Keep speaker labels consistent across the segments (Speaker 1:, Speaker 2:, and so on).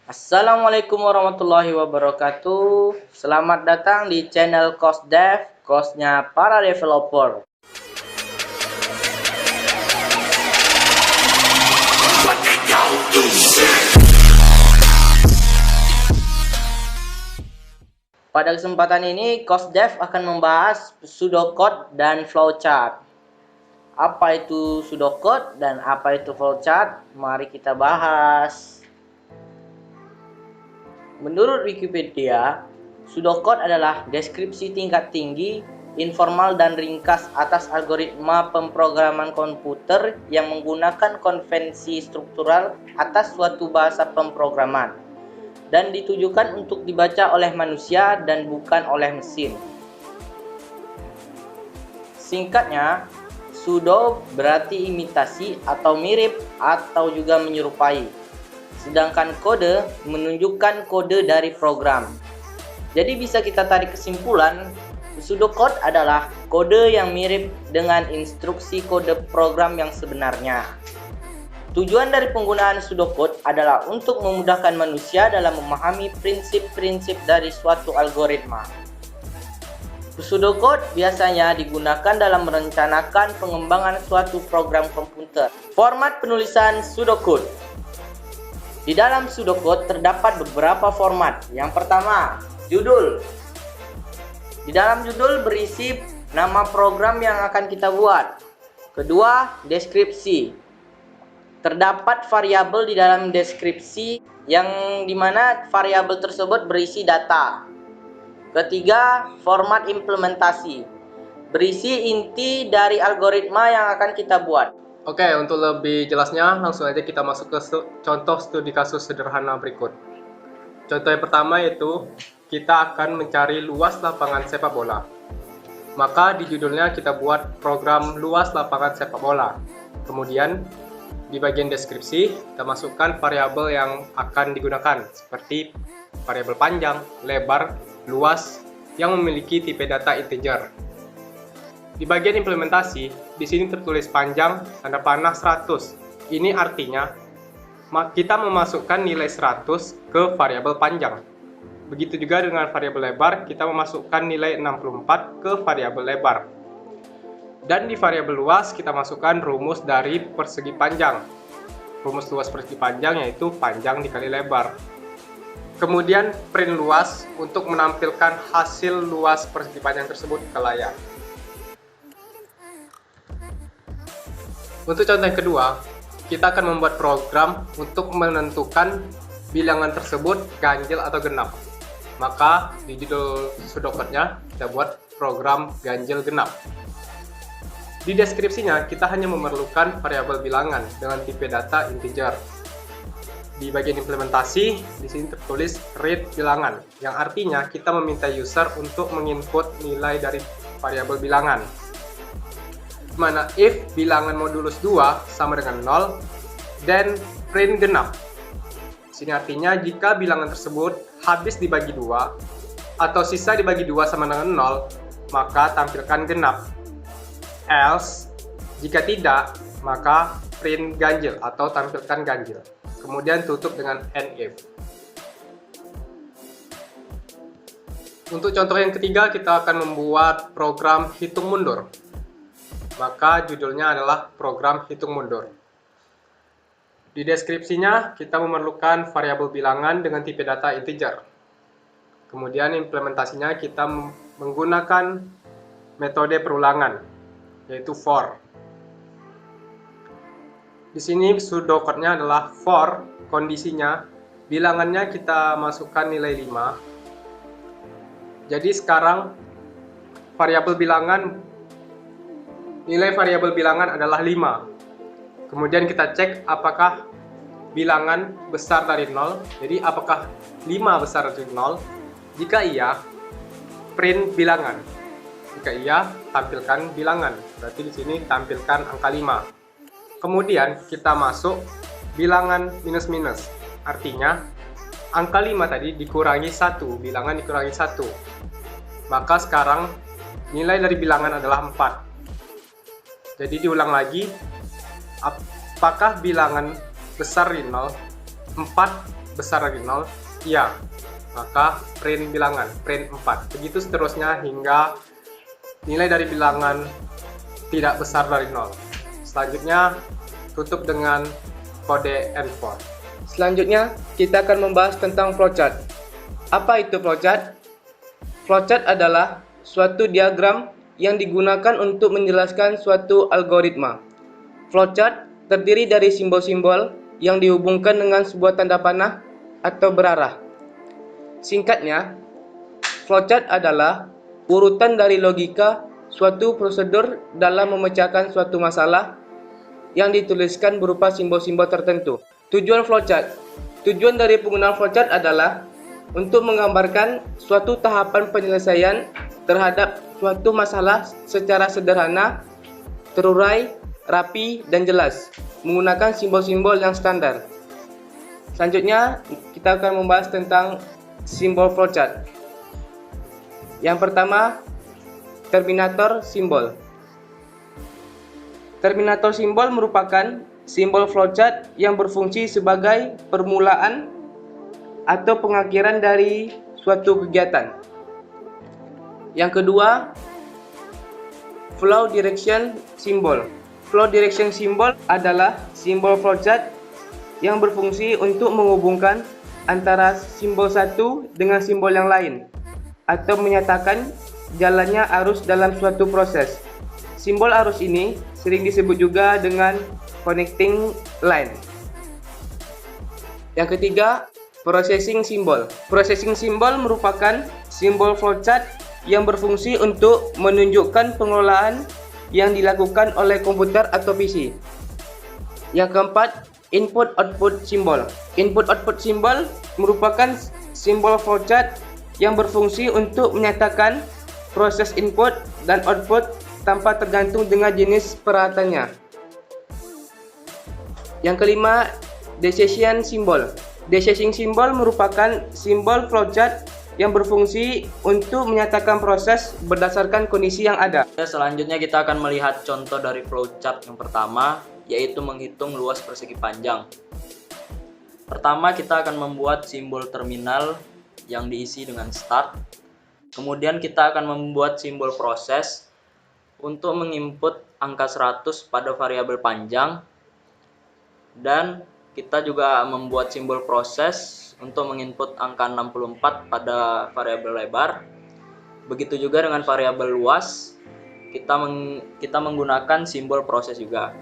Speaker 1: Assalamualaikum warahmatullahi wabarakatuh. Selamat datang di channel CosDev, cosnya para developer. Pada kesempatan ini, CosDev akan membahas pseudocode dan flowchart. Apa itu pseudocode dan apa itu flowchart? Mari kita bahas. Menurut Wikipedia, pseudocode adalah deskripsi tingkat tinggi, informal dan ringkas atas algoritma pemrograman komputer yang menggunakan konvensi struktural atas suatu bahasa pemrograman dan ditujukan untuk dibaca oleh manusia dan bukan oleh mesin. Singkatnya, pseudo berarti imitasi atau mirip atau juga menyerupai. Sedangkan kode menunjukkan kode dari program. Jadi bisa kita tarik kesimpulan, pseudocode adalah kode yang mirip dengan instruksi kode program yang sebenarnya. Tujuan dari penggunaan pseudocode adalah untuk memudahkan manusia dalam memahami prinsip-prinsip dari suatu algoritma. Pseudocode biasanya digunakan dalam merencanakan pengembangan suatu program komputer. Format penulisan pseudocode. Di dalam pseudocode terdapat beberapa format. Yang pertama, judul. Di dalam judul berisi nama program yang akan kita buat. Kedua, deskripsi. Terdapat variabel di dalam deskripsi yang dimana variabel tersebut berisi data. Ketiga, format implementasi. Berisi inti dari algoritma yang akan kita buat.
Speaker 2: Oke, untuk lebih jelasnya, langsung aja kita masuk ke contoh studi kasus sederhana berikut. Contoh yang pertama yaitu, kita akan mencari luas lapangan sepak bola. Maka di judulnya kita buat program luas lapangan sepak bola. Kemudian, di bagian deskripsi, kita masukkan variabel yang akan digunakan, seperti variabel panjang, lebar, luas, yang memiliki tipe data integer. Di bagian implementasi, di sini tertulis panjang, tanda panah 100. Ini artinya, kita memasukkan nilai 100 ke variabel panjang. Begitu juga dengan variabel lebar, kita memasukkan nilai 64 ke variabel lebar. Dan di variabel luas, kita masukkan rumus dari persegi panjang. Rumus luas persegi panjang yaitu panjang dikali lebar. Kemudian print luas untuk menampilkan hasil luas persegi panjang tersebut ke layar. Untuk contoh yang kedua, kita akan membuat program untuk menentukan bilangan tersebut ganjil atau genap. Maka di judul pseudocode-nya kita buat program ganjil genap. Di deskripsinya kita hanya memerlukan variabel bilangan dengan tipe data integer. Di bagian implementasi, di sini tertulis read bilangan, yang artinya kita meminta user untuk menginput nilai dari variabel bilangan. Mana if bilangan modulus 2 sama dengan 0, then print genap. Sini artinya jika bilangan tersebut habis dibagi 2 atau sisa dibagi 2 sama dengan 0, maka tampilkan genap. Else, jika tidak, maka print ganjil atau tampilkan ganjil. Kemudian tutup dengan end if. Untuk contoh yang ketiga, kita akan membuat program hitung mundur. Maka judulnya adalah program hitung mundur. Di deskripsinya kita memerlukan variabel bilangan dengan tipe data integer. Kemudian implementasinya kita menggunakan metode perulangan, yaitu for. Di sini pseudocode-nya adalah for, kondisinya bilangannya kita masukkan nilai 5. Jadi sekarang nilai variabel bilangan adalah 5. Kemudian kita cek apakah bilangan besar dari 0. Jadi apakah 5 besar dari 0? Jika iya, print bilangan. Jika iya, tampilkan bilangan. Berarti di sini tampilkan angka 5. Kemudian kita masuk bilangan minus-minus. Artinya angka 5 tadi dikurangi 1, bilangan dikurangi 1. Maka sekarang nilai dari bilangan adalah 4. Jadi diulang lagi, apakah bilangan besar dari 0? 4 besar dari 0? Iya. Maka print bilangan, print 4. Begitu seterusnya hingga nilai dari bilangan tidak besar dari 0. Selanjutnya tutup dengan kode N4.
Speaker 3: Selanjutnya kita akan membahas tentang flowchart. Apa itu flowchart? Flowchart adalah suatu diagram yang digunakan untuk menjelaskan suatu algoritma. Flowchart terdiri dari simbol-simbol yang dihubungkan dengan sebuah tanda panah atau berarah. Singkatnya, flowchart adalah urutan dari logika suatu prosedur dalam memecahkan suatu masalah yang dituliskan berupa simbol-simbol tertentu. Tujuan flowchart. Tujuan dari penggunaan flowchart adalah untuk menggambarkan suatu tahapan penyelesaian terhadap suatu masalah secara sederhana, terurai, rapi, dan jelas, menggunakan simbol-simbol yang standar. Selanjutnya, kita akan membahas tentang simbol flowchart. Yang pertama, terminator simbol. Terminator simbol merupakan simbol flowchart yang berfungsi sebagai permulaan atau pengakhiran dari suatu kegiatan. Yang kedua, flow direction symbol. Flow direction symbol adalah simbol flowchart yang berfungsi untuk menghubungkan antara simbol satu dengan simbol yang lain atau menyatakan jalannya arus dalam suatu proses. Simbol arus ini sering disebut juga dengan connecting line. Yang ketiga, processing symbol. Processing symbol merupakan simbol flowchart yang berfungsi untuk menunjukkan pengelolaan yang dilakukan oleh komputer atau PC. Yang keempat, input-output symbol. Input-output symbol merupakan simbol flowchart yang berfungsi untuk menyatakan proses input dan output tanpa tergantung dengan jenis peralatannya. Yang kelima, decision symbol. Decision symbol merupakan simbol flowchart yang berfungsi untuk menyatakan proses berdasarkan kondisi yang ada.
Speaker 1: Selanjutnya kita akan melihat contoh dari flowchart yang pertama, yaitu menghitung luas persegi panjang. Pertama, kita akan membuat simbol terminal yang diisi dengan start. Kemudian kita akan membuat simbol proses untuk menginput angka 100 pada variabel panjang, dan kita juga membuat simbol proses untuk menginput angka 64 pada variabel lebar. Begitu juga dengan variabel luas, kita menggunakan simbol proses juga.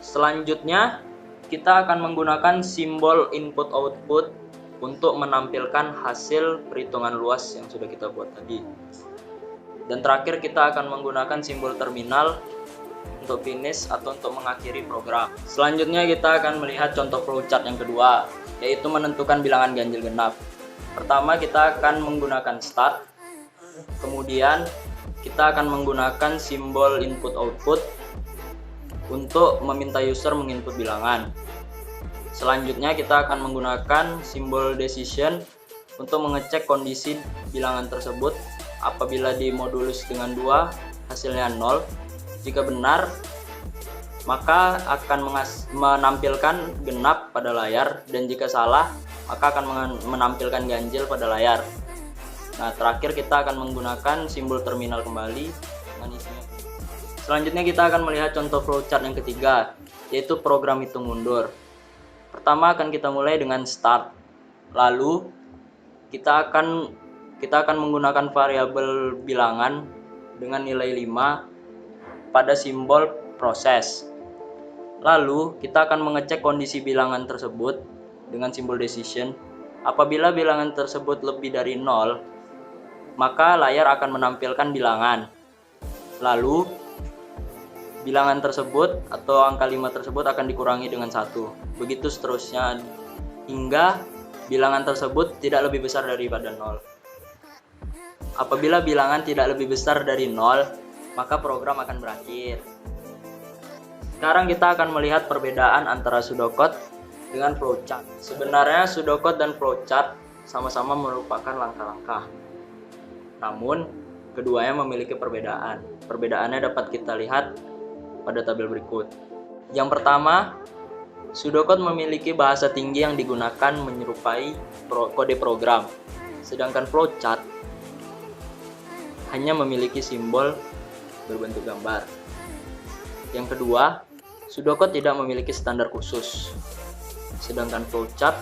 Speaker 1: Selanjutnya, kita akan menggunakan simbol input output untuk menampilkan hasil perhitungan luas yang sudah kita buat tadi. Dan terakhir, kita akan menggunakan simbol terminal untuk finish atau untuk mengakhiri program. Selanjutnya kita akan melihat contoh flowchart yang kedua, yaitu menentukan bilangan ganjil genap. Pertama, kita akan menggunakan start. Kemudian kita akan menggunakan simbol input output untuk meminta user menginput bilangan. Selanjutnya kita akan menggunakan simbol decision untuk mengecek kondisi bilangan tersebut. Apabila dimodulus dengan 2, hasilnya 0. Jika benar, maka akan menampilkan genap pada layar, dan jika salah, maka akan menampilkan ganjil pada layar. Nah, terakhir kita akan menggunakan simbol terminal kembali dengan isinya. Selanjutnya kita akan melihat contoh flowchart yang ketiga, yaitu program hitung mundur. Pertama akan kita mulai dengan start. Lalu kita akan menggunakan variabel bilangan dengan nilai 5 pada simbol proses. Lalu kita akan mengecek kondisi bilangan tersebut dengan simbol decision. Apabila bilangan tersebut lebih dari 0, maka layar akan menampilkan bilangan. Lalu bilangan tersebut atau angka 5 tersebut akan dikurangi dengan 1. Begitu seterusnya hingga bilangan tersebut tidak lebih besar daripada 0. Apabila bilangan tidak lebih besar dari 0, maka program akan berakhir. Sekarang kita akan melihat perbedaan antara pseudocode dengan flowchart. Sebenarnya pseudocode dan flowchart sama-sama merupakan langkah-langkah. Namun, keduanya memiliki perbedaan. Perbedaannya dapat kita lihat pada tabel berikut. Yang pertama, Pseudocode memiliki bahasa tinggi yang digunakan menyerupai kode program, sedangkan flowchart hanya memiliki simbol berbentuk gambar. Yang kedua, pseudocode tidak memiliki standar khusus, sedangkan flowchart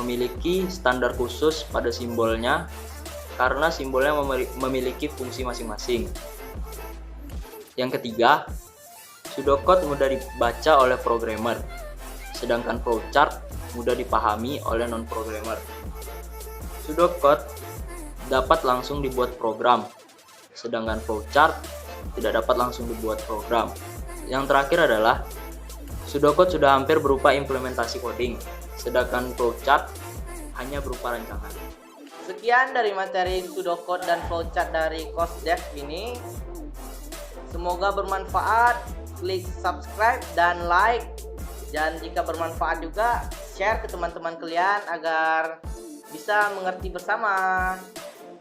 Speaker 1: memiliki standar khusus pada simbolnya karena simbolnya memiliki fungsi masing-masing. Yang ketiga, pseudocode mudah dibaca oleh programmer, sedangkan flowchart mudah dipahami oleh non-programmer. Pseudocode dapat langsung dibuat program, sedangkan flowchart tidak dapat langsung dibuat program. Yang terakhir adalah pseudocode sudah hampir berupa implementasi coding, sedangkan flowchart hanya berupa rancangan. Sekian dari materi pseudocode dan flowchart dari COSDEV ini. Semoga bermanfaat. Klik subscribe dan like. Dan jika bermanfaat juga, share ke teman-teman kalian agar bisa mengerti bersama.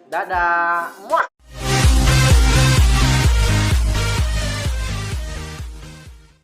Speaker 1: Dadah. Muah.